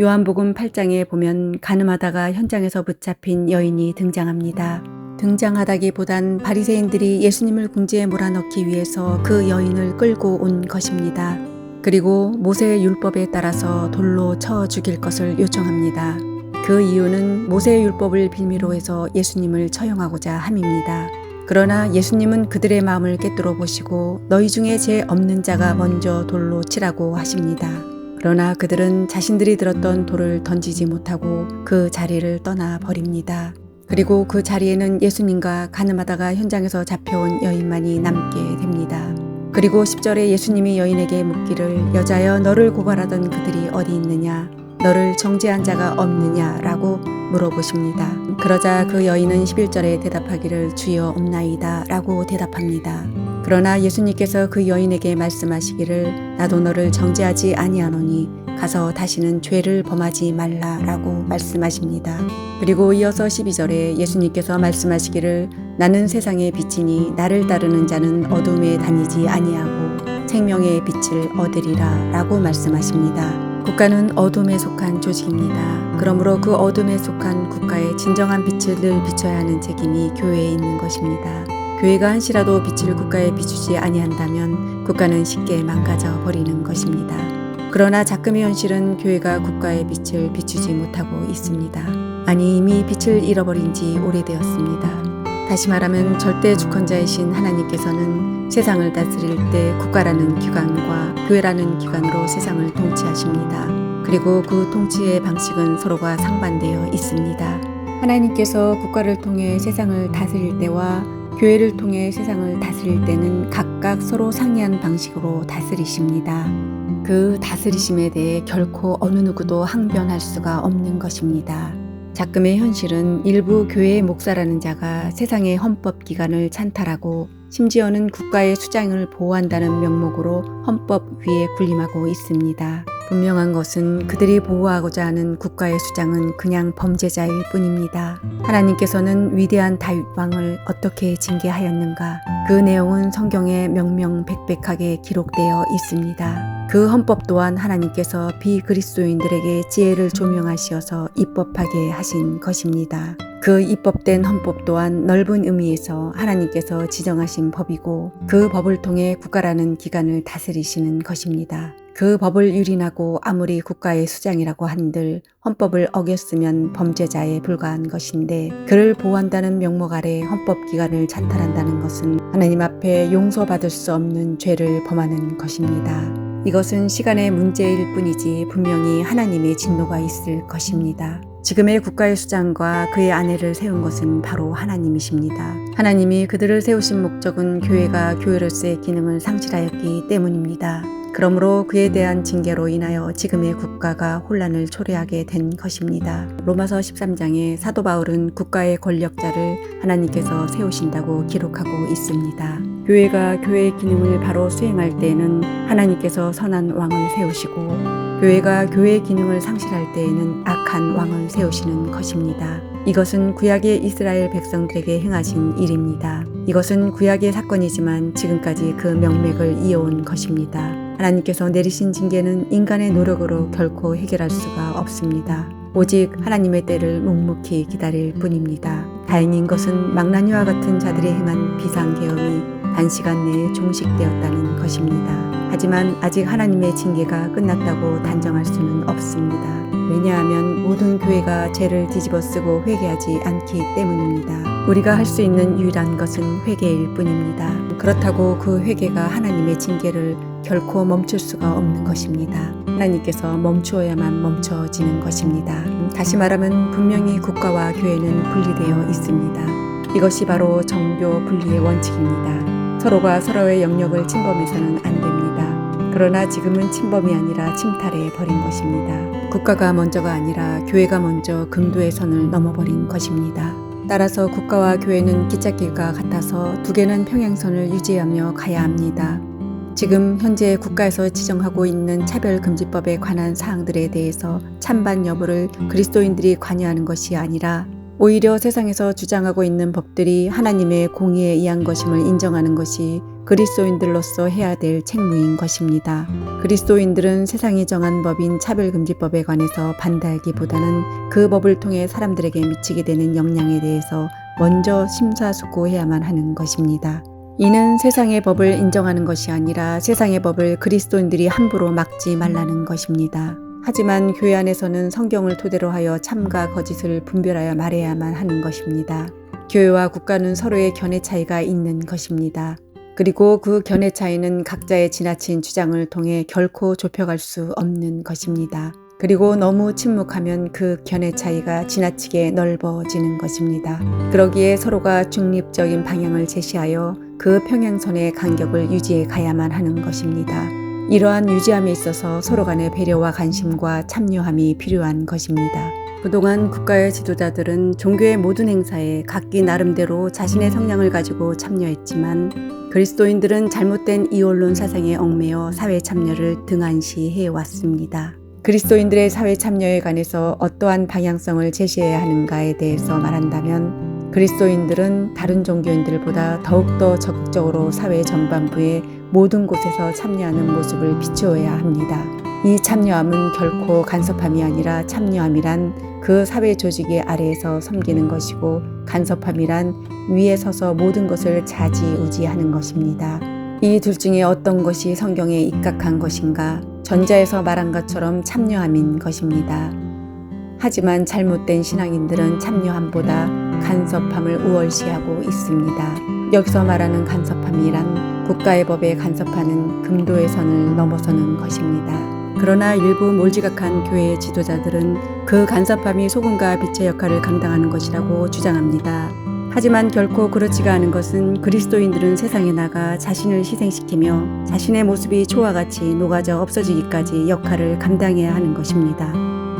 요한복음 8장에 보면 가늠하다가 현장에서 붙잡힌 여인이 등장합니다. 등장하다기보단 바리새인들이 예수님을 궁지에 몰아넣기 위해서 그 여인을 끌고 온 것입니다. 그리고 모세의 율법에 따라서 돌로 쳐 죽일 것을 요청합니다. 그 이유는 모세의 율법을 빌미로 해서 예수님을 처형하고자 함입니다. 그러나 예수님은 그들의 마음을 꿰뚫어 보시고 너희 중에 죄 없는 자가 먼저 돌로 치라고 하십니다. 그러나 그들은 자신들이 들었던 돌을 던지지 못하고 그 자리를 떠나 버립니다. 그리고 그 자리에는 예수님과 가늠하다가 현장에서 잡혀온 여인만이 남게 됩니다. 그리고 10절에 예수님이 여인에게 묻기를 여자여 너를 고발하던 그들이 어디 있느냐 너를 정죄한 자가 없느냐라고 물어보십니다. 그러자 그 여인은 11절에 대답하기를 주여 없나이다 라고 대답합니다. 그러나 예수님께서 그 여인에게 말씀하시기를 나도 너를 정죄하지 아니하노니 가서 다시는 죄를 범하지 말라라고 말씀하십니다. 그리고 이어서 12절에 예수님께서 말씀하시기를 나는 세상의 빛이니 나를 따르는 자는 어둠에 다니지 아니하고 생명의 빛을 얻으리라 라고 말씀하십니다. 국가는 어둠에 속한 조직입니다. 그러므로 그 어둠에 속한 국가의 진정한 빛을 늘 비춰야 하는 책임이 교회에 있는 것입니다. 교회가 한시라도 빛을 국가에 비추지 아니한다면 국가는 쉽게 망가져 버리는 것입니다. 그러나 작금의 현실은 교회가 국가의 빛을 비추지 못하고 있습니다. 아니 이미 빛을 잃어버린 지 오래되었습니다. 다시 말하면 절대 주권자이신 하나님께서는 세상을 다스릴 때 국가라는 기관과 교회라는 기관으로 세상을 통치하십니다. 그리고 그 통치의 방식은 서로가 상반되어 있습니다. 하나님께서 국가를 통해 세상을 다스릴 때와 교회를 통해 세상을 다스릴 때는 각각 서로 상이한 방식으로 다스리십니다. 그 다스리심에 대해 결코 어느 누구도 항변할 수가 없는 것입니다. 작금의 현실은 일부 교회의 목사라는 자가 세상의 헌법기관을 찬탈하고 심지어는 국가의 수장을 보호한다는 명목으로 헌법 위에 군림하고 있습니다. 분명한 것은 그들이 보호하고자 하는 국가의 수장은 그냥 범죄자일 뿐입니다. 하나님께서는 위대한 다윗 왕을 어떻게 징계하였는가? 그 내용은 성경에 명명백백하게 기록되어 있습니다. 그 헌법 또한 하나님께서 비그리스도인들에게 지혜를 조명하시어서 입법하게 하신 것입니다. 그 입법된 헌법 또한 넓은 의미에서 하나님께서 지정하신 법이고 그 법을 통해 국가라는 기관을 다스리시는 것입니다. 그 법을 유린하고 아무리 국가의 수장이라고 한들 헌법을 어겼으면 범죄자에 불과한 것인데 그를 보호한다는 명목 아래 헌법기관을 찬탈한다는 것은 하나님 앞에 용서받을 수 없는 죄를 범하는 것입니다. 이것은 시간의 문제일 뿐이지 분명히 하나님의 진노가 있을 것입니다. 지금의 국가의 수장과 그의 아내를 세운 것은 바로 하나님이십니다. 하나님이 그들을 세우신 목적은 교회가 교회로서의 기능을 상실하였기 때문입니다. 그러므로 그에 대한 징계로 인하여 지금의 국가가 혼란을 초래하게 된 것입니다. 로마서 13장에 사도 바울은 국가의 권력자를 하나님께서 세우신다고 기록하고 있습니다. 교회가 교회의 기능을 바로 수행할 때에는 하나님께서 선한 왕을 세우시고 교회가 교회의 기능을 상실할 때에는 악한 왕을 세우시는 것입니다. 이것은 구약의 이스라엘 백성들에게 행하신 일입니다. 이것은 구약의 사건이지만 지금까지 그 명맥을 이어온 것입니다. 하나님께서 내리신 징계는 인간의 노력으로 결코 해결할 수가 없습니다. 오직 하나님의 때를 묵묵히 기다릴 뿐입니다. 다행인 것은 망나니와 같은 자들이 행한 비상계엄이 단시간 내에 종식되었다는 것입니다. 하지만 아직 하나님의 징계가 끝났다고 단정할 수는 없습니다. 왜냐하면 모든 교회가 죄를 뒤집어 쓰고 회개하지 않기 때문입니다. 우리가 할 수 있는 유일한 것은 회개일 뿐입니다. 그렇다고 그 회개가 하나님의 징계를 결코 멈출 수가 없는 것입니다. 하나님께서 멈추어야만 멈춰지는 것입니다. 다시 말하면 분명히 국가와 교회는 분리되어 있습니다. 이것이 바로 정교 분리의 원칙입니다. 서로가 서로의 영역을 침범해서는 안 됩니다. 그러나 지금은 침범이 아니라 침탈해 버린 것입니다. 국가가 먼저가 아니라 교회가 먼저 금도의 선을 넘어버린 것입니다. 따라서 국가와 교회는 기찻길과 같아서 두 개는 평행선을 유지하며 가야 합니다. 지금 현재 국가에서 지정하고 있는 차별금지법에 관한 사항들에 대해서 찬반 여부를 그리스도인들이 관여하는 것이 아니라 오히려 세상에서 주장하고 있는 법들이 하나님의 공의에 의한 것임을 인정하는 것이 그리스도인들로서 해야 될 책무인 것입니다. 그리스도인들은 세상이 정한 법인 차별금지법에 관해서 반대하기보다는 그 법을 통해 사람들에게 미치게 되는 영향에 대해서 먼저 심사숙고해야만 하는 것입니다. 이는 세상의 법을 인정하는 것이 아니라 세상의 법을 그리스도인들이 함부로 막지 말라는 것입니다. 하지만 교회 안에서는 성경을 토대로 하여 참과 거짓을 분별하여 말해야만 하는 것입니다. 교회와 국가는 서로의 견해 차이가 있는 것입니다. 그리고 그 견해 차이는 각자의 지나친 주장을 통해 결코 좁혀갈 수 없는 것입니다. 그리고 너무 침묵하면 그 견해 차이가 지나치게 넓어지는 것입니다. 그러기에 서로가 중립적인 방향을 제시하여 그 평행선의 간격을 유지해 가야만 하는 것입니다. 이러한 유지함에 있어서 서로 간의 배려와 관심과 참여함이 필요한 것입니다. 그동안 국가의 지도자들은 종교의 모든 행사에 각기 나름대로 자신의 성향을 가지고 참여했지만 그리스도인들은 잘못된 이원론 사상에 얽매여 사회 참여를 등한시해 왔습니다. 그리스도인들의 사회 참여에 관해서 어떠한 방향성을 제시해야 하는가에 대해서 말한다면 그리스도인들은 다른 종교인들보다 더욱더 적극적으로 사회 전반부의 모든 곳에서 참여하는 모습을 비추어야 합니다. 이 참여함은 결코 간섭함이 아니라 참여함이란 그 사회 조직의 아래에서 섬기는 것이고 간섭함이란 위에 서서 모든 것을 좌지우지하는 것입니다. 이 둘 중에 어떤 것이 성경에 입각한 것인가? 전자에서 말한 것처럼 참여함인 것입니다. 하지만 잘못된 신앙인들은 참여함보다 간섭함을 우월시하고 있습니다. 여기서 말하는 간섭함이란 국가의 법에 간섭하는 금도의 선을 넘어서는 것입니다. 그러나 일부 몰지각한 교회의 지도자들은 그 간섭함이 소금과 빛의 역할을 감당하는 것이라고 주장합니다. 하지만 결코 그렇지가 않은 것은 그리스도인들은 세상에 나가 자신을 희생시키며 자신의 모습이 초와 같이 녹아져 없어지기까지 역할을 감당해야 하는 것입니다.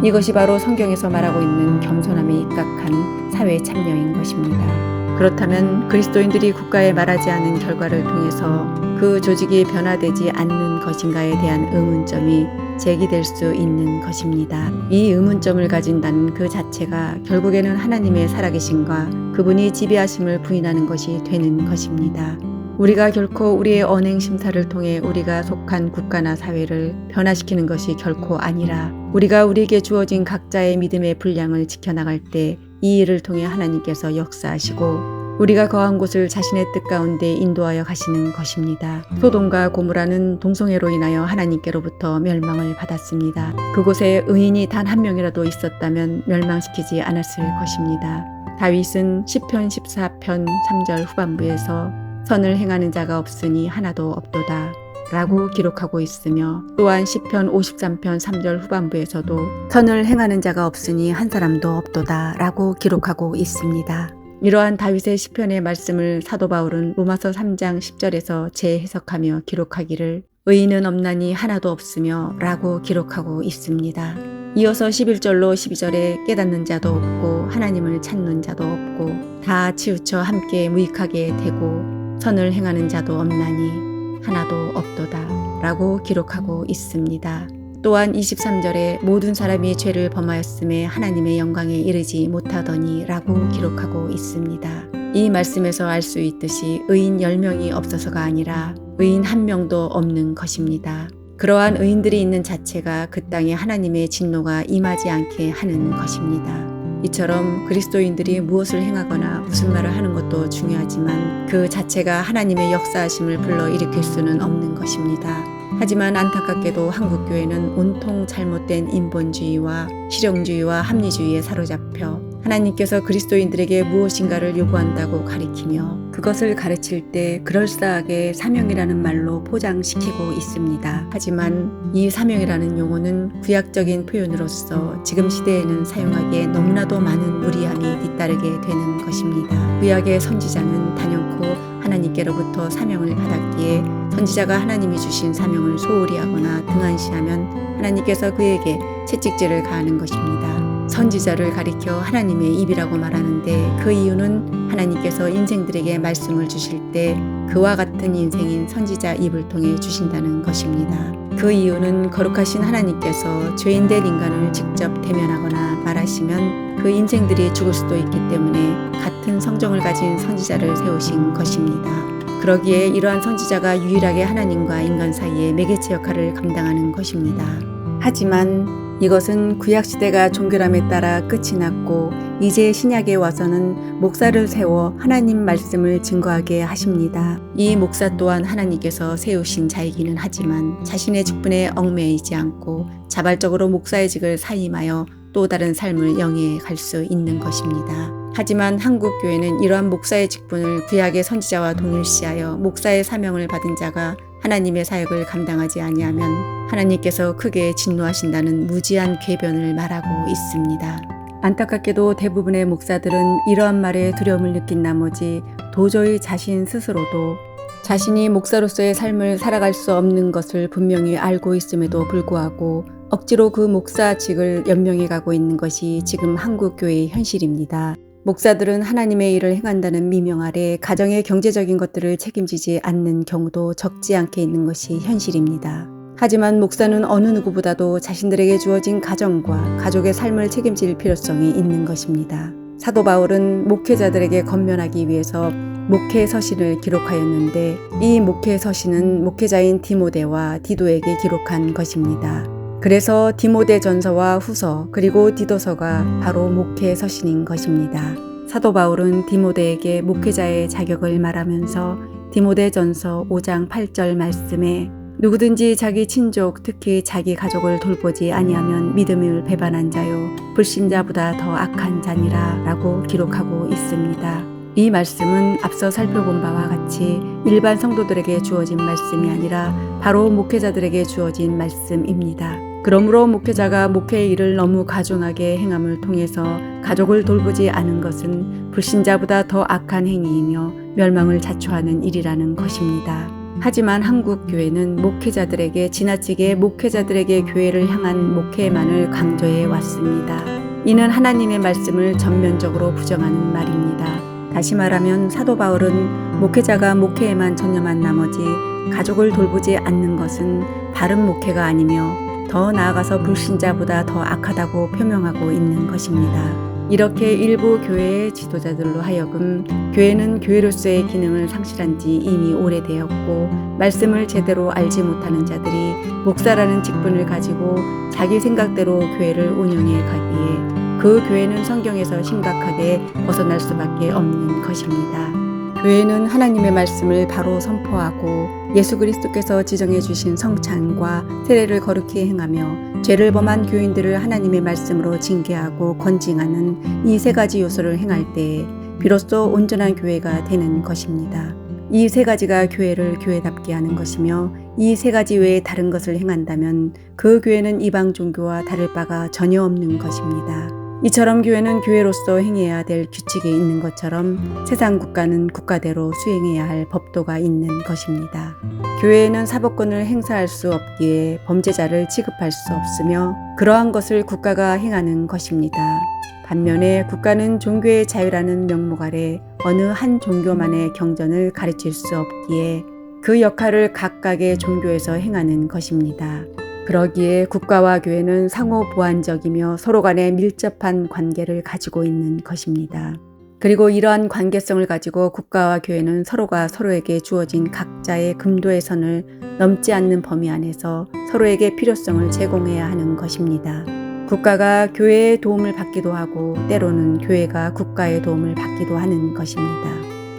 이것이 바로 성경에서 말하고 있는 겸손함에 입각한 사회 참여인 것입니다. 그렇다면 그리스도인들이 국가에 말하지 않은 결과를 통해서 그 조직이 변화되지 않는 것인가에 대한 의문점이 제기될 수 있는 것입니다. 이 의문점을 가진다는 그 자체가 결국에는 하나님의 살아계심과 그분이 지배하심을 부인하는 것이 되는 것입니다. 우리가 결코 우리의 언행 심사를 통해 우리가 속한 국가나 사회를 변화시키는 것이 결코 아니라 우리가 우리에게 주어진 각자의 믿음의 분량을 지켜나갈 때 이 일을 통해 하나님께서 역사하시고 우리가 거한 곳을 자신의 뜻 가운데 인도하여 가시는 것입니다. 소돔과 고모라는 동성애로 인하여 하나님께로부터 멸망을 받았습니다. 그곳에 의인이 단 한 명이라도 있었다면 멸망시키지 않았을 것입니다. 다윗은 시편 14편 3절 후반부에서 선을 행하는 자가 없으니 하나도 없도다 라고 기록하고 있으며 또한 시편 53편 3절 후반부에서도 선을 행하는 자가 없으니 한 사람도 없도다 라고 기록하고 있습니다. 이러한 다윗의 시편의 말씀을 사도 바울은 로마서 3장 10절에서 재해석하며 기록하기를 의인은 없나니 하나도 없으며 라고 기록하고 있습니다. 이어서 11절로 12절에 깨닫는 자도 없고 하나님을 찾는 자도 없고 다 치우쳐 함께 무익하게 되고 선을 행하는 자도 없나니 하나도 없도다 라고 기록하고 있습니다. 또한 23절에 모든 사람이 죄를 범하였음에 하나님의 영광에 이르지 못하더니 라고 기록하고 있습니다. 이 말씀에서 알 수 있듯이 의인 10명이 없어서가 아니라 의인 1명도 없는 것입니다. 그러한 의인들이 있는 자체가 그 땅에 하나님의 진노가 임하지 않게 하는 것입니다. 이처럼 그리스도인들이 무엇을 행하거나 무슨 말을 하는 것도 중요하지만 그 자체가 하나님의 역사하심을 불러일으킬 수는 없는 것입니다. 하지만 안타깝게도 한국교회는 온통 잘못된 인본주의와 실용주의와 합리주의에 사로잡혀 하나님께서 그리스도인들에게 무엇인가를 요구한다고 가리키며 그것을 가르칠 때 그럴싸하게 사명이라는 말로 포장시키고 있습니다. 하지만 이 사명이라는 용어는 구약적인 표현으로서 지금 시대에는 사용하기에 너무나도 많은 무리함이 뒤따르게 되는 것입니다. 구약의 선지자는 단연코 하나님께로부터 사명을 받았기에 선지자가 하나님이 주신 사명을 소홀히 하거나 등한시하면 하나님께서 그에게 채찍질을 가하는 것입니다. 선지자를 가리켜 하나님의 입이라고 말하는데 그 이유는 하나님께서 인생들에게 말씀을 주실 때 그와 같은 인생인 선지자 입을 통해 주신다는 것입니다. 그 이유는 거룩하신 하나님께서 죄인된 인간을 직접 대면하거나 말하시면 그 인생들이 죽을 수도 있기 때문에 같은 성정을 가진 선지자를 세우신 것입니다. 그러기에 이러한 선지자가 유일하게 하나님과 인간 사이의 매개체 역할을 감당하는 것입니다. 하지만 이것은 구약시대가 종교람에 따라 끝이 났고 이제 신약에 와서는 목사를 세워 하나님 말씀을 증거하게 하십니다. 이 목사 또한 하나님께서 세우신 자이기는 하지만 자신의 직분에 얽매이지 않고 자발적으로 목사의 직을 사임하여 또 다른 삶을 영위해 갈 수 있는 것입니다. 하지만 한국 교회는 이러한 목사의 직분을 구약의 선지자와 동일시하여 목사의 사명을 받은 자가 하나님의 사역을 감당하지 아니하면 하나님께서 크게 진노하신다는 무지한 궤변을 말하고 있습니다. 안타깝게도 대부분의 목사들은 이러한 말에 두려움을 느낀 나머지 도저히 자신 스스로도 자신이 목사로서의 삶을 살아갈 수 없는 것을 분명히 알고 있음에도 불구하고 억지로 그 목사직을 연명해 가고 있는 것이 지금 한국 교회의 현실입니다. 목사들은 하나님의 일을 행한다는 미명 아래 가정의 경제적인 것들을 책임지지 않는 경우도 적지 않게 있는 것이 현실입니다. 하지만 목사는 어느 누구보다도 자신들에게 주어진 가정과 가족의 삶을 책임질 필요성이 있는 것입니다. 사도 바울은 목회자들에게 권면하기 위해서 목회 서신을 기록하였는데 이 목회 서신은 목회자인 디모데와 디도에게 기록한 것입니다. 그래서 디모데 전서와 후서 그리고 디도서가 바로 목회 서신인 것입니다. 사도 바울은 디모데에게 목회자의 자격을 말하면서 디모데 전서 5장 8절 말씀에 누구든지 자기 친족 특히 자기 가족을 돌보지 아니하면 믿음을 배반한 자요 불신자보다 더 악한 자니라 라고 기록하고 있습니다. 이 말씀은 앞서 살펴본 바와 같이 일반 성도들에게 주어진 말씀이 아니라 바로 목회자들에게 주어진 말씀입니다. 그러므로 목회자가 목회의 일을 너무 가중하게 행함을 통해서 가족을 돌보지 않은 것은 불신자보다 더 악한 행위이며 멸망을 자초하는 일이라는 것입니다. 하지만 한국 교회는 목회자들에게 지나치게 목회자들에게 교회를 향한 목회만을 강조해 왔습니다. 이는 하나님의 말씀을 전면적으로 부정하는 말입니다. 다시 말하면 사도 바울은 목회자가 목회에만 전념한 나머지 가족을 돌보지 않는 것은 바른 목회가 아니며 더 나아가서 불신자보다 더 악하다고 표명하고 있는 것입니다. 이렇게 일부 교회의 지도자들로 하여금 교회는 교회로서의 기능을 상실한 지 이미 오래되었고 말씀을 제대로 알지 못하는 자들이 목사라는 직분을 가지고 자기 생각대로 교회를 운영해 가기에 그 교회는 성경에서 심각하게 벗어날 수밖에 없는 것입니다. 교회는 하나님의 말씀을 바로 선포하고 예수 그리스도께서 지정해 주신 성찬과 세례를 거룩히 행하며 죄를 범한 교인들을 하나님의 말씀으로 징계하고 건징하는 이 세 가지 요소를 행할 때에 비로소 온전한 교회가 되는 것입니다. 이 세 가지가 교회를 교회답게 하는 것이며 이 세 가지 외에 다른 것을 행한다면 그 교회는 이방 종교와 다를 바가 전혀 없는 것입니다. 이처럼 교회는 교회로서 행해야 될 규칙이 있는 것처럼 세상 국가는 국가대로 수행해야 할 법도가 있는 것입니다. 교회에는 사법권을 행사할 수 없기에 범죄자를 취급할 수 없으며 그러한 것을 국가가 행하는 것입니다. 반면에 국가는 종교의 자유라는 명목 아래 어느 한 종교만의 경전을 가르칠 수 없기에 그 역할을 각각의 종교에서 행하는 것입니다. 그러기에 국가와 교회는 상호 보완적이며 서로 간에 밀접한 관계를 가지고 있는 것입니다. 그리고 이러한 관계성을 가지고 국가와 교회는 서로가 서로에게 주어진 각자의 금도의 선을 넘지 않는 범위 안에서 서로에게 필요성을 제공해야 하는 것입니다. 국가가 교회의 도움을 받기도 하고 때로는 교회가 국가의 도움을 받기도 하는 것입니다.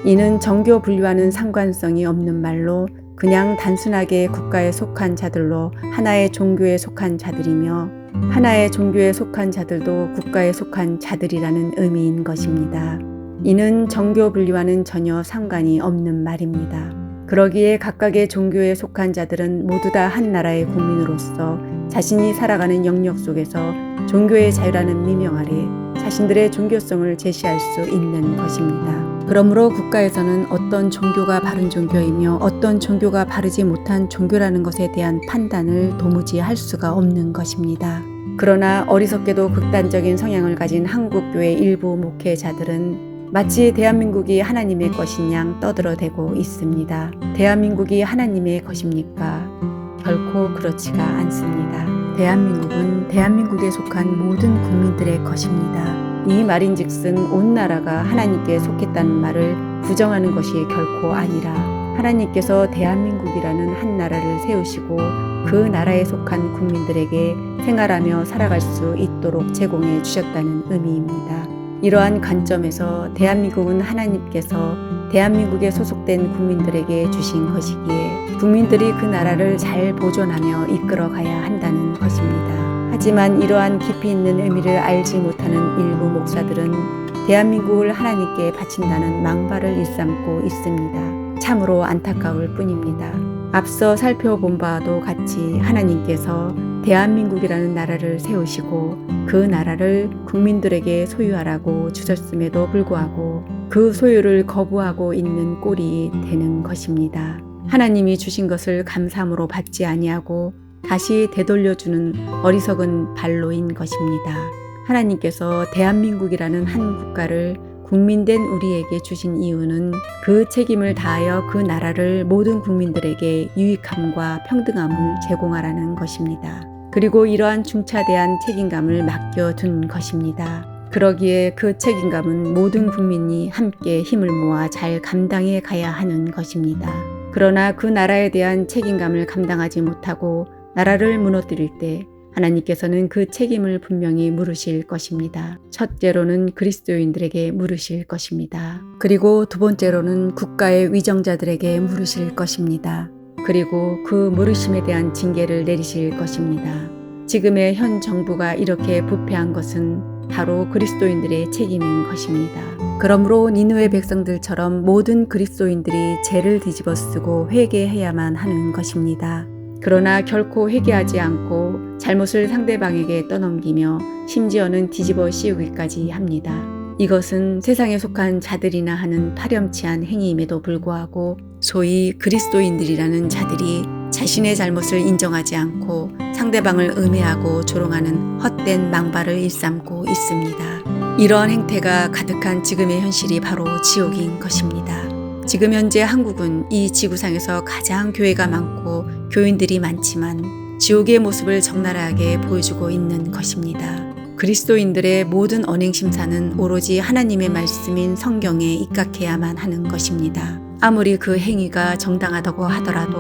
이는 정교 분류와는 상관성이 없는 말로 그냥 단순하게 국가에 속한 자들로 하나의 종교에 속한 자들이며 하나의 종교에 속한 자들도 국가에 속한 자들이라는 의미인 것입니다. 이는 정교 분류와는 전혀 상관이 없는 말입니다. 그러기에 각각의 종교에 속한 자들은 모두 다 한 나라의 국민으로서 자신이 살아가는 영역 속에서 종교의 자유라는 미명 아래 자신들의 종교성을 제시할 수 있는 것입니다. 그러므로 국가에서는 어떤 종교가 바른 종교이며 어떤 종교가 바르지 못한 종교라는 것에 대한 판단을 도무지 할 수가 없는 것입니다. 그러나 어리석게도 극단적인 성향을 가진 한국교회 일부 목회자들은 마치 대한민국이 하나님의 것인 양 떠들어대고 있습니다. 대한민국이 하나님의 것입니까? 결코 그렇지가 않습니다. 대한민국은 대한민국에 속한 모든 국민들의 것입니다. 이 말인즉슨 온 나라가 하나님께 속했다는 말을 부정하는 것이 결코 아니라 하나님께서 대한민국이라는 한 나라를 세우시고 그 나라에 속한 국민들에게 생활하며 살아갈 수 있도록 제공해 주셨다는 의미입니다. 이러한 관점에서 대한민국은 하나님께서 대한민국에 소속된 국민들에게 주신 것이기에 국민들이 그 나라를 잘 보존하며 이끌어가야 한다는 것입니다. 하지만 이러한 깊이 있는 의미를 알지 못하는 일부 목사들은 대한민국을 하나님께 바친다는 망발을 일삼고 있습니다. 참으로 안타까울 뿐입니다. 앞서 살펴본 바와도 같이 하나님께서 대한민국이라는 나라를 세우시고 그 나라를 국민들에게 소유하라고 주셨음에도 불구하고 그 소유를 거부하고 있는 꼴이 되는 것입니다. 하나님이 주신 것을 감사함으로 받지 아니하고 다시 되돌려주는 어리석은 발로인 것입니다. 하나님께서 대한민국이라는 한 국가를 국민된 우리에게 주신 이유는 그 책임을 다하여 그 나라를 모든 국민들에게 유익함과 평등함을 제공하라는 것입니다. 그리고 이러한 중차대한 책임감을 맡겨둔 것입니다. 그러기에 그 책임감은 모든 국민이 함께 힘을 모아 잘 감당해 가야 하는 것입니다. 그러나 그 나라에 대한 책임감을 감당하지 못하고 나라를 무너뜨릴 때 하나님께서는 그 책임을 분명히 물으실 것입니다. 첫째로는 그리스도인들에게 물으실 것입니다. 그리고 두 번째로는 국가의 위정자들에게 물으실 것입니다. 그리고 그 물으심에 대한 징계를 내리실 것입니다. 지금의 현 정부가 이렇게 부패한 것은 바로 그리스도인들의 책임인 것입니다. 그러므로 니느웨 백성들처럼 모든 그리스도인들이 죄를 뒤집어쓰고 회개해야만 하는 것입니다. 그러나 결코 회개하지 않고 잘못을 상대방에게 떠넘기며 심지어는 뒤집어 씌우기까지 합니다. 이것은 세상에 속한 자들이나 하는 파렴치한 행위임에도 불구하고 소위 그리스도인들이라는 자들이 자신의 잘못을 인정하지 않고 상대방을 음해하고 조롱하는 헛된 망발을 일삼고 있습니다. 이러한 행태가 가득한 지금의 현실이 바로 지옥인 것입니다. 지금 현재 한국은 이 지구상에서 가장 교회가 많고 교인들이 많지만 지옥의 모습을 적나라하게 보여주고 있는 것입니다. 그리스도인들의 모든 언행심사는 오로지 하나님의 말씀인 성경에 입각해야만 하는 것입니다. 아무리 그 행위가 정당하다고 하더라도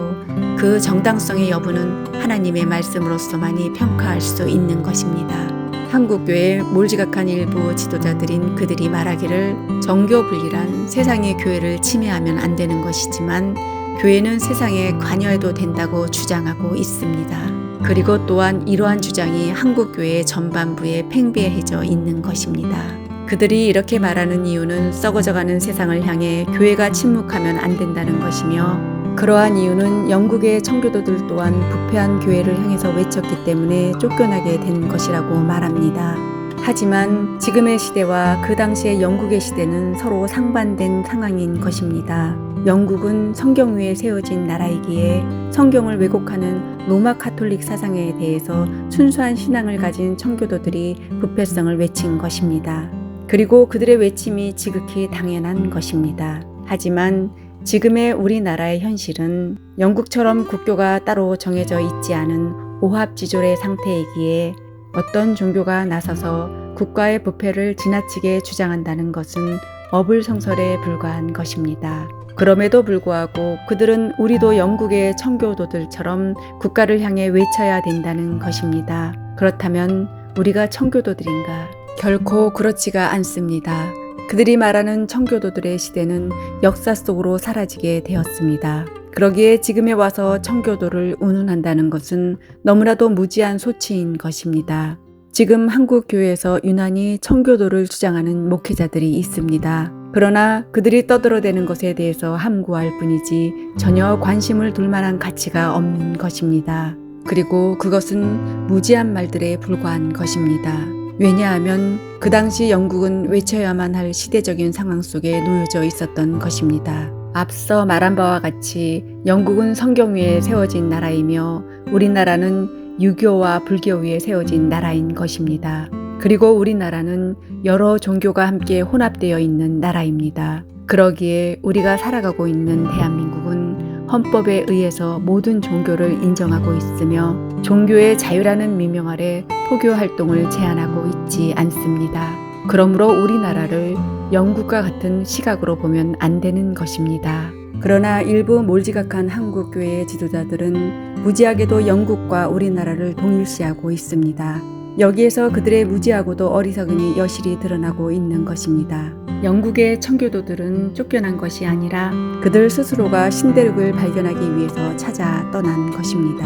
그 정당성의 여부는 하나님의 말씀으로서만이 평가할 수 있는 것입니다. 한국교회의 몰지각한 일부 지도자들인 그들이 말하기를 정교분리란 세상의 교회를 침해하면 안 되는 것이지만 교회는 세상에 관여해도 된다고 주장하고 있습니다. 그리고 또한 이러한 주장이 한국교회의 전반부에 팽배해져 있는 것입니다. 그들이 이렇게 말하는 이유는 썩어져가는 세상을 향해 교회가 침묵하면 안 된다는 것이며 그러한 이유는 영국의 청교도들 또한 부패한 교회를 향해서 외쳤기 때문에 쫓겨나게 된 것이라고 말합니다. 하지만 지금의 시대와 그 당시의 영국의 시대는 서로 상반된 상황인 것입니다. 영국은 성경 위에 세워진 나라이기에 성경을 왜곡하는 로마 카톨릭 사상에 대해서 순수한 신앙을 가진 청교도들이 부패성을 외친 것입니다. 그리고 그들의 외침이 지극히 당연한 것입니다. 하지만 지금의 우리나라의 현실은 영국처럼 국교가 따로 정해져 있지 않은 오합지졸의 상태이기에 어떤 종교가 나서서 국가의 부패를 지나치게 주장한다는 것은 어불성설에 불과한 것입니다. 그럼에도 불구하고 그들은 우리도 영국의 청교도들처럼 국가를 향해 외쳐야 된다는 것입니다. 그렇다면 우리가 청교도들인가? 결코 그렇지가 않습니다. 그들이 말하는 청교도들의 시대는 역사 속으로 사라지게 되었습니다. 그러기에 지금에 와서 청교도를 운운한다는 것은 너무나도 무지한 소치인 것입니다. 지금 한국 교회에서 유난히 청교도를 주장하는 목회자들이 있습니다. 그러나 그들이 떠들어대는 것에 대해서 함구할 뿐이지 전혀 관심을 둘 만한 가치가 없는 것입니다. 그리고 그것은 무지한 말들에 불과한 것입니다. 왜냐하면 그 당시 영국은 외쳐야만 할 시대적인 상황 속에 놓여져 있었던 것입니다. 앞서 말한 바와 같이 영국은 성경 위에 세워진 나라이며 우리나라는 유교와 불교 위에 세워진 나라인 것입니다. 그리고 우리나라는 여러 종교가 함께 혼합되어 있는 나라입니다. 그러기에 우리가 살아가고 있는 대한민국은 헌법에 의해서 모든 종교를 인정하고 있으며 종교의 자유라는 미명 아래 포교 활동을 제한하고 있지 않습니다. 그러므로 우리나라를 영국과 같은 시각으로 보면 안 되는 것입니다. 그러나 일부 몰지각한 한국 교회의 지도자들은 무지하게도 영국과 우리나라를 동일시하고 있습니다. 여기에서 그들의 무지하고도 어리석음이 여실히 드러나고 있는 것입니다. 영국의 청교도들은 쫓겨난 것이 아니라 그들 스스로가 신대륙을 발견하기 위해서 찾아 떠난 것입니다.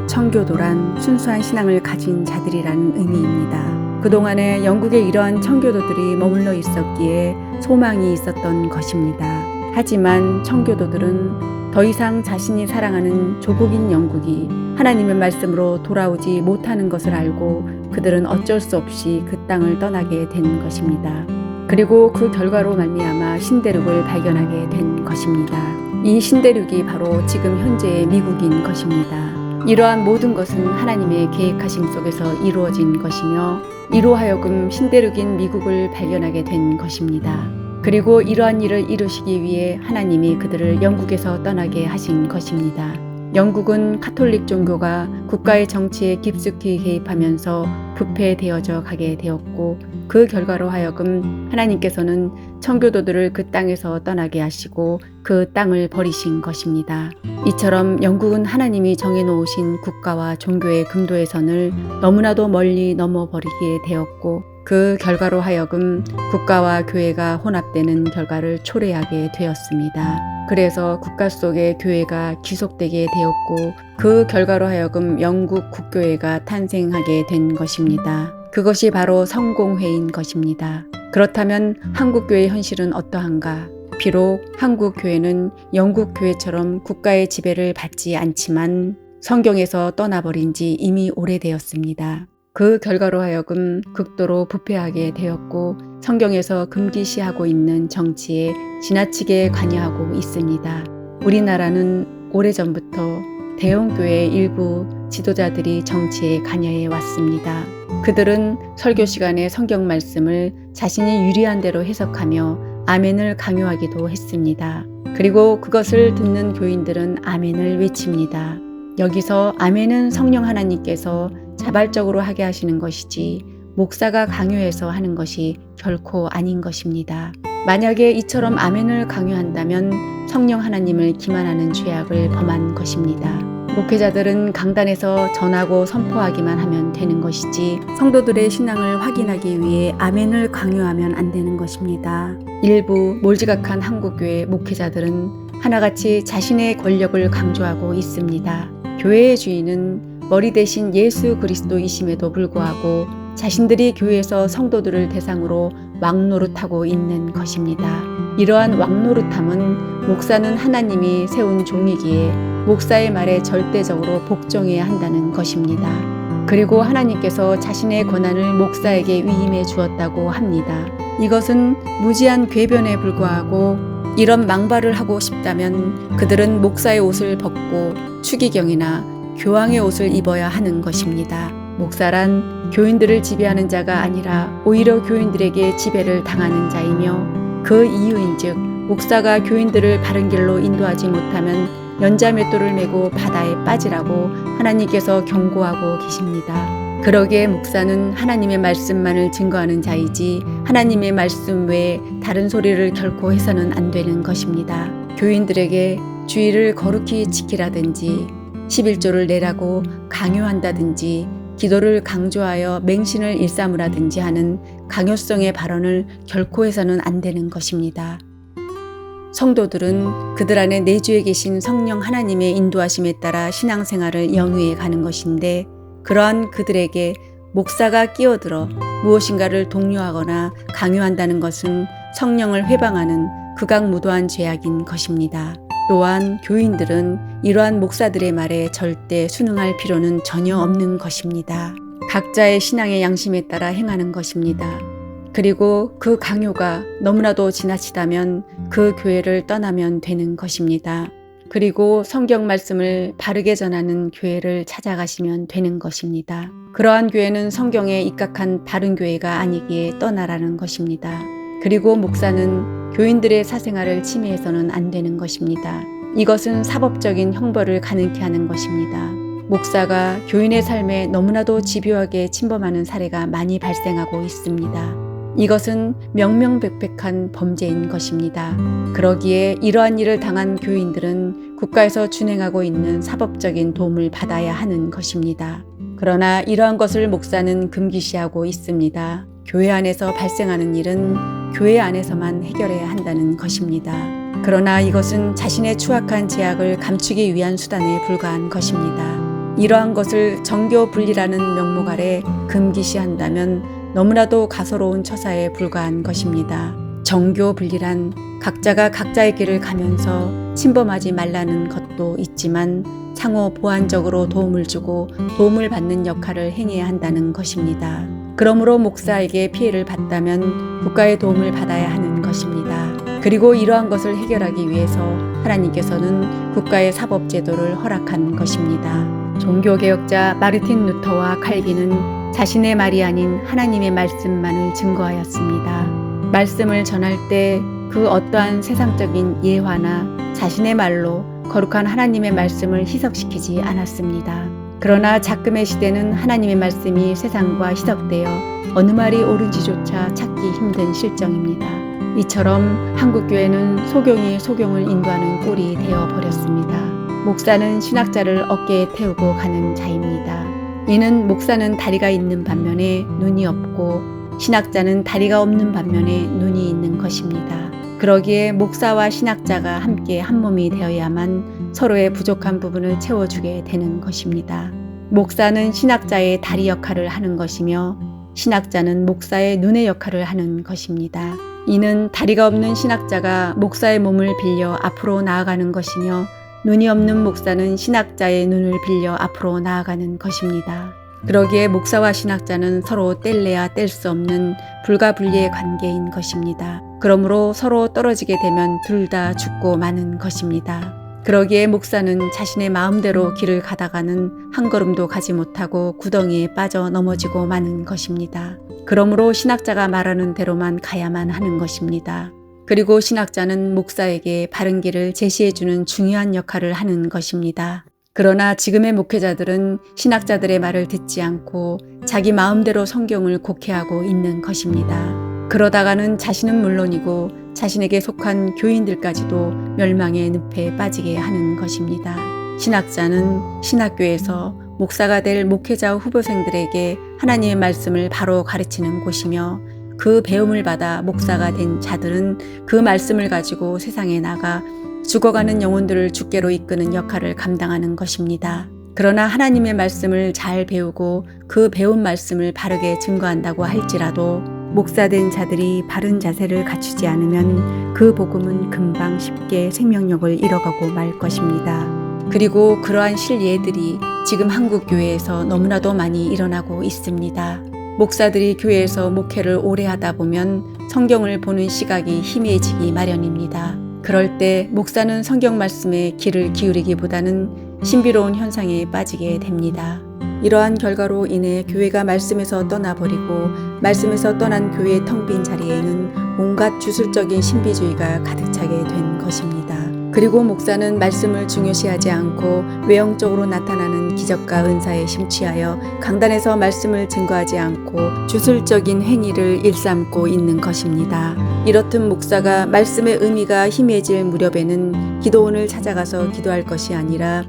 청교도란 순수한 신앙을 가진 자들이라는 의미입니다. 그동안에 영국에 이러한 청교도들이 머물러 있었기에 소망이 있었던 것입니다. 하지만 청교도들은 더 이상 자신이 사랑하는 조국인 영국이 하나님의 말씀으로 돌아오지 못하는 것을 알고 그들은 어쩔 수 없이 그 땅을 떠나게 된 것입니다. 그리고 그 결과로 말미암아 신대륙을 발견하게 된 것입니다. 이 신대륙이 바로 지금 현재의 미국인 것입니다. 이러한 모든 것은 하나님의 계획하심 속에서 이루어진 것이며 이로 하여금 신대륙인 미국을 발견하게 된 것입니다. 그리고 이러한 일을 이루시기 위해 하나님이 그들을 영국에서 떠나게 하신 것입니다. 영국은 카톨릭 종교가 국가의 정치에 깊숙이 개입하면서 부패되어져 가게 되었고 그 결과로 하여금 하나님께서는 청교도들을 그 땅에서 떠나게 하시고 그 땅을 버리신 것입니다. 이처럼 영국은 하나님이 정해놓으신 국가와 종교의 금도의 선을 너무나도 멀리 넘어버리게 되었고 그 결과로 하여금 국가와 교회가 혼합되는 결과를 초래하게 되었습니다. 그래서 국가 속의 교회가 귀속되게 되었고 그 결과로 하여금 영국 국교회가 탄생하게 된 것입니다. 그것이 바로 성공회인 것입니다. 그렇다면 한국교회의 현실은 어떠한가? 비록 한국교회는 영국교회처럼 국가의 지배를 받지 않지만 성경에서 떠나버린 지 이미 오래되었습니다. 그 결과로 하여금 극도로 부패하게 되었고 성경에서 금기시하고 있는 정치에 지나치게 관여하고 있습니다. 우리나라는 오래전부터 대형교회 일부 지도자들이 정치에 관여해 왔습니다. 그들은 설교 시간에 성경 말씀을 자신이 유리한 대로 해석하며 아멘을 강요하기도 했습니다. 그리고 그것을 듣는 교인들은 아멘을 외칩니다. 여기서 아멘은 성령 하나님께서 자발적으로 하게 하시는 것이지 목사가 강요해서 하는 것이 결코 아닌 것입니다. 만약에 이처럼 아멘을 강요한다면 성령 하나님을 기만하는 죄악을 범한 것입니다. 목회자들은 강단에서 전하고 선포하기만 하면 되는 것이지 성도들의 신앙을 확인하기 위해 아멘을 강요하면 안 되는 것입니다. 일부 몰지각한 한국교회 목회자들은 하나같이 자신의 권력을 강조하고 있습니다. 교회의 주인은 머리 대신 예수 그리스도이심에도 불구하고 자신들이 교회에서 성도들을 대상으로 왕노릇하고 있는 것입니다. 이러한 왕노릇함은 목사는 하나님이 세운 종이기에 목사의 말에 절대적으로 복종해야 한다는 것입니다. 그리고 하나님께서 자신의 권한을 목사에게 위임해 주었다고 합니다. 이것은 무지한 궤변에 불과하고 이런 망발을 하고 싶다면 그들은 목사의 옷을 벗고 추기경이나 교황의 옷을 입어야 하는 것입니다. 목사란 교인들을 지배하는 자가 아니라 오히려 교인들에게 지배를 당하는 자이며 그 이유인즉 목사가 교인들을 바른 길로 인도하지 못하면 연자맷돌을 메고 바다에 빠지라고 하나님께서 경고하고 계십니다. 그러기에 목사는 하나님의 말씀만을 증거하는 자이지 하나님의 말씀 외에 다른 소리를 결코 해서는 안 되는 것입니다. 교인들에게 주의를 거룩히 지키라든지 11조를 내라고 강요한다든지 기도를 강조하여 맹신을 일삼으라든지 하는 강요성의 발언을 결코 해서는 안 되는 것입니다. 성도들은 그들 안에 내주에 계신 성령 하나님의 인도하심에 따라 신앙생활을 영위해 가는 것인데 그러한 그들에게 목사가 끼어들어 무엇인가를 독려하거나 강요한다는 것은 성령을 회방하는 극악무도한 죄악인 것입니다. 또한 교인들은 이러한 목사들의 말에 절대 순응할 필요는 전혀 없는 것입니다. 각자의 신앙의 양심에 따라 행하는 것입니다. 그리고 그 강요가 너무나도 지나치다면 그 교회를 떠나면 되는 것입니다. 그리고 성경 말씀을 바르게 전하는 교회를 찾아가시면 되는 것입니다. 그러한 교회는 성경에 입각한 바른 교회가 아니기에 떠나라는 것입니다. 그리고 목사는 교인들의 사생활을 침해해서는 안 되는 것입니다. 이것은 사법적인 형벌을 가능케 하는 것입니다. 목사가 교인의 삶에 너무나도 집요하게 침범하는 사례가 많이 발생하고 있습니다. 이것은 명명백백한 범죄인 것입니다. 그러기에 이러한 일을 당한 교인들은 국가에서 준행하고 있는 사법적인 도움을 받아야 하는 것입니다. 그러나 이러한 것을 목사는 금기시하고 있습니다. 교회 안에서 발생하는 일은 교회 안에서만 해결해야 한다는 것입니다. 그러나 이것은 자신의 추악한 제약을 감추기 위한 수단에 불과한 것입니다. 이러한 것을 정교 분리라는 명목 아래 금기시한다면 너무나도 가소로운 처사에 불과한 것입니다. 정교 분리란 각자가 각자의 길을 가면서 침범하지 말라는 것도 있지만 상호 보완적으로 도움을 주고 도움을 받는 역할을 행해야 한다는 것입니다. 그러므로 목사에게 피해를 받다면 국가의 도움을 받아야 하는 것입니다. 그리고 이러한 것을 해결하기 위해서 하나님께서는 국가의 사법제도를 허락한 것입니다. 종교개혁자 마르틴 루터와 칼빈은 자신의 말이 아닌 하나님의 말씀만을 증거하였습니다. 말씀을 전할 때 그 어떠한 세상적인 예화나 자신의 말로 거룩한 하나님의 말씀을 희석시키지 않았습니다. 그러나 작금의 시대는 하나님의 말씀이 세상과 희석되어 어느 말이 옳은지조차 찾기 힘든 실정입니다. 이처럼 한국교회는 소경이 소경을 인도하는 꼴이 되어버렸습니다. 목사는 신학자를 어깨에 태우고 가는 자입니다. 이는 목사는 다리가 있는 반면에 눈이 없고 신학자는 다리가 없는 반면에 눈이 있는 것입니다. 그러기에 목사와 신학자가 함께 한 몸이 되어야만 서로의 부족한 부분을 채워주게 되는 것입니다. 목사는 신학자의 다리 역할을 하는 것이며 신학자는 목사의 눈의 역할을 하는 것입니다. 이는 다리가 없는 신학자가 목사의 몸을 빌려 앞으로 나아가는 것이며 눈이 없는 목사는 신학자의 눈을 빌려 앞으로 나아가는 것입니다. 그러기에 목사와 신학자는 서로 뗄래야 뗄 수 없는 불가분리의 관계인 것입니다. 그러므로 서로 떨어지게 되면 둘 다 죽고 마는 것입니다. 그러기에 목사는 자신의 마음대로 길을 가다가는 한 걸음도 가지 못하고 구덩이에 빠져 넘어지고 마는 것입니다. 그러므로 신학자가 말하는 대로만 가야만 하는 것입니다. 그리고 신학자는 목사에게 바른 길을 제시해주는 중요한 역할을 하는 것입니다. 그러나 지금의 목회자들은 신학자들의 말을 듣지 않고 자기 마음대로 성경을 곡해하고 있는 것입니다. 그러다가는 자신은 물론이고 자신에게 속한 교인들까지도 멸망의 늪에 빠지게 하는 것입니다. 신학자는 신학교에서 목사가 될 목회자 후보생들에게 하나님의 말씀을 바로 가르치는 곳이며 그 배움을 받아 목사가 된 자들은 그 말씀을 가지고 세상에 나가 죽어가는 영혼들을 주께로 이끄는 역할을 감당하는 것입니다. 그러나 하나님의 말씀을 잘 배우고 그 배운 말씀을 바르게 증거한다고 할지라도 목사된 자들이 바른 자세를 갖추지 않으면 그 복음은 금방 쉽게 생명력을 잃어가고 말 것입니다. 그리고 그러한 실예들이 지금 한국 교회에서 너무나도 많이 일어나고 있습니다. 목사들이 교회에서 목회를 오래 하다 보면 성경을 보는 시각이 희미해지기 마련입니다. 그럴 때 목사는 성경 말씀에 귀를 기울이기보다는 신비로운 현상에 빠지게 됩니다. 이러한 결과로 인해 교회가 말씀에서 떠나버리고 말씀에서 떠난 교회의 텅 빈 자리에는 온갖 주술적인 신비주의가 가득 차게 된 것입니다. 그리고 목사는 말씀을 중요시하지 않고 외형적으로 나타나는 기적과 은사에 심취하여 강단에서 말씀을 증거하지 않고 주술적인 행위를 일삼고 있는 것입니다. 이렇듯 목사가 말씀의 의미가 희미해질 무렵에는 기도원을 찾아가서 기도할 것이 아니라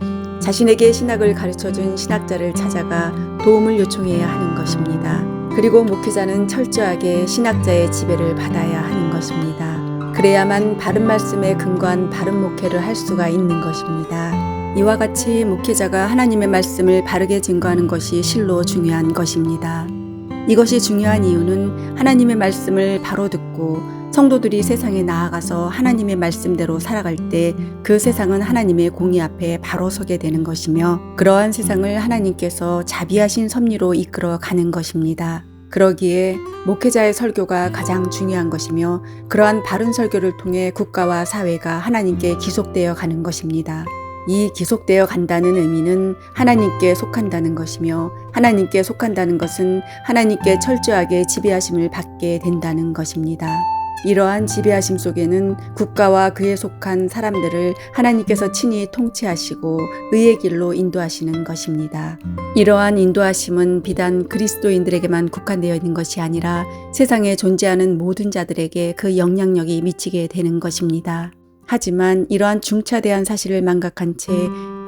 자신에게 신학을 가르쳐준 신학자를 찾아가 도움을 요청해야 하는 것입니다. 그리고 목회자는 철저하게 신학자의 지배를 받아야 하는 것입니다. 그래야만 바른 말씀에 근거한 바른 목회를 할 수가 있는 것입니다. 이와 같이 목회자가 하나님의 말씀을 바르게 증거하는 것이 실로 중요한 것입니다. 이것이 중요한 이유는 하나님의 말씀을 바로 듣고 성도들이 세상에 나아가서 하나님의 말씀대로 살아갈 때 그 세상은 하나님의 공의 앞에 바로 서게 되는 것이며 그러한 세상을 하나님께서 자비하신 섭리로 이끌어 가는 것입니다. 그러기에 목회자의 설교가 가장 중요한 것이며 그러한 바른 설교를 통해 국가와 사회가 하나님께 기속되어 가는 것입니다. 이 기속되어 간다는 의미는 하나님께 속한다는 것이며 하나님께 속한다는 것은 하나님께 철저하게 지배하심을 받게 된다는 것입니다. 이러한 지배하심 속에는 국가와 그에 속한 사람들을 하나님께서 친히 통치하시고 의의 길로 인도하시는 것입니다. 이러한 인도하심은 비단 그리스도인들에게만 국한되어 있는 것이 아니라 세상에 존재하는 모든 자들에게 그 영향력이 미치게 되는 것입니다. 하지만 이러한 중차대한 사실을 망각한 채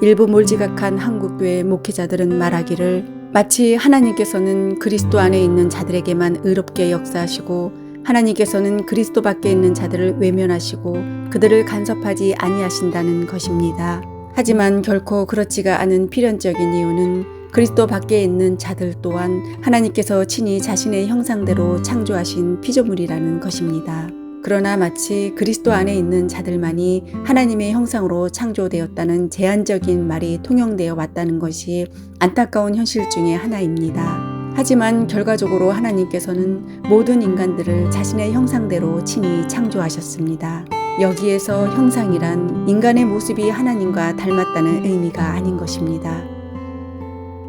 일부 몰지각한 한국교회 목회자들은 말하기를 마치 하나님께서는 그리스도 안에 있는 자들에게만 의롭게 역사하시고 하나님께서는 그리스도 밖에 있는 자들을 외면하시고 그들을 간섭하지 아니하신다는 것입니다. 하지만 결코 그렇지가 않은 필연적인 이유는 그리스도 밖에 있는 자들 또한 하나님께서 친히 자신의 형상대로 창조하신 피조물이라는 것입니다. 그러나 마치 그리스도 안에 있는 자들만이 하나님의 형상으로 창조되었다는 제한적인 말이 통용되어 왔다는 것이 안타까운 현실 중의 하나입니다. 하지만 결과적으로 하나님께서는 모든 인간들을 자신의 형상대로 친히 창조하셨습니다. 여기에서 형상이란 인간의 모습이 하나님과 닮았다는 의미가 아닌 것입니다.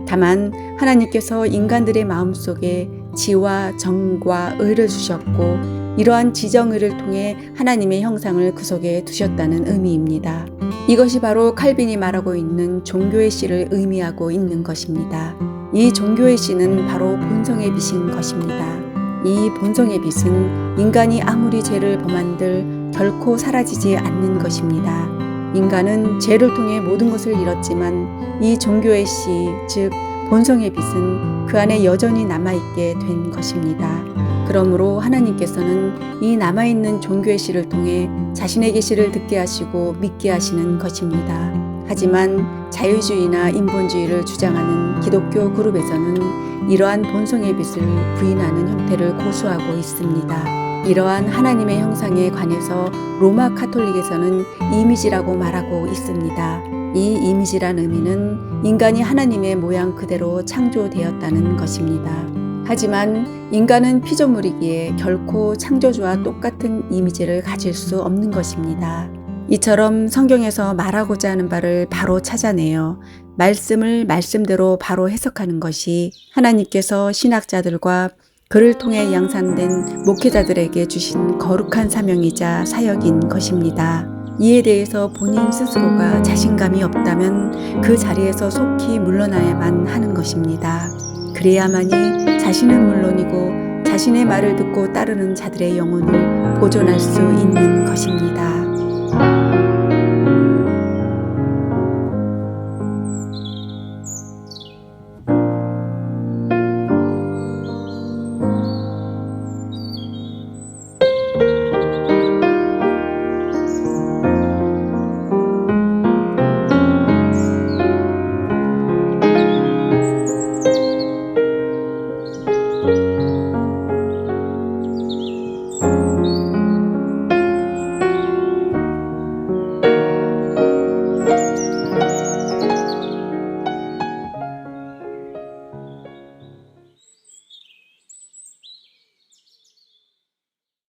다만 하나님께서 인간들의 마음속에 지와 정과 의를 주셨고 이러한 지정의를 통해 하나님의 형상을 그 속에 두셨다는 의미입니다. 이것이 바로 칼빈이 말하고 있는 종교의 씨를 의미하고 있는 것입니다. 이 종교의 씨는 바로 본성의 빛인 것입니다. 이 본성의 빛은 인간이 아무리 죄를 범한들 결코 사라지지 않는 것입니다. 인간은 죄를 통해 모든 것을 잃었지만 이 종교의 씨, 즉 본성의 빛은 그 안에 여전히 남아있게 된 것입니다. 그러므로 하나님께서는 이 남아있는 종교의 씨를 통해 자신의 계시를 듣게 하시고 믿게 하시는 것입니다. 하지만 자유주의나 인본주의를 주장하는 기독교 그룹에서는 이러한 본성의 빛을 부인하는 형태를 고수하고 있습니다. 이러한 하나님의 형상에 관해서 로마 카톨릭에서는 이미지라고 말하고 있습니다. 이 이미지란 의미는 인간이 하나님의 모양 그대로 창조되었다는 것입니다. 하지만 인간은 피조물이기에 결코 창조주와 똑같은 이미지를 가질 수 없는 것입니다. 이처럼 성경에서 말하고자 하는 바를 바로 찾아내어 말씀을 말씀대로 바로 해석하는 것이 하나님께서 신학자들과 그를 통해 양산된 목회자들에게 주신 거룩한 사명이자 사역인 것입니다. 이에 대해서 본인 스스로가 자신감이 없다면 그 자리에서 속히 물러나야만 하는 것입니다. 그래야만이 자신은 물론이고 자신의 말을 듣고 따르는 자들의 영혼을 보존할 수 있는 것입니다.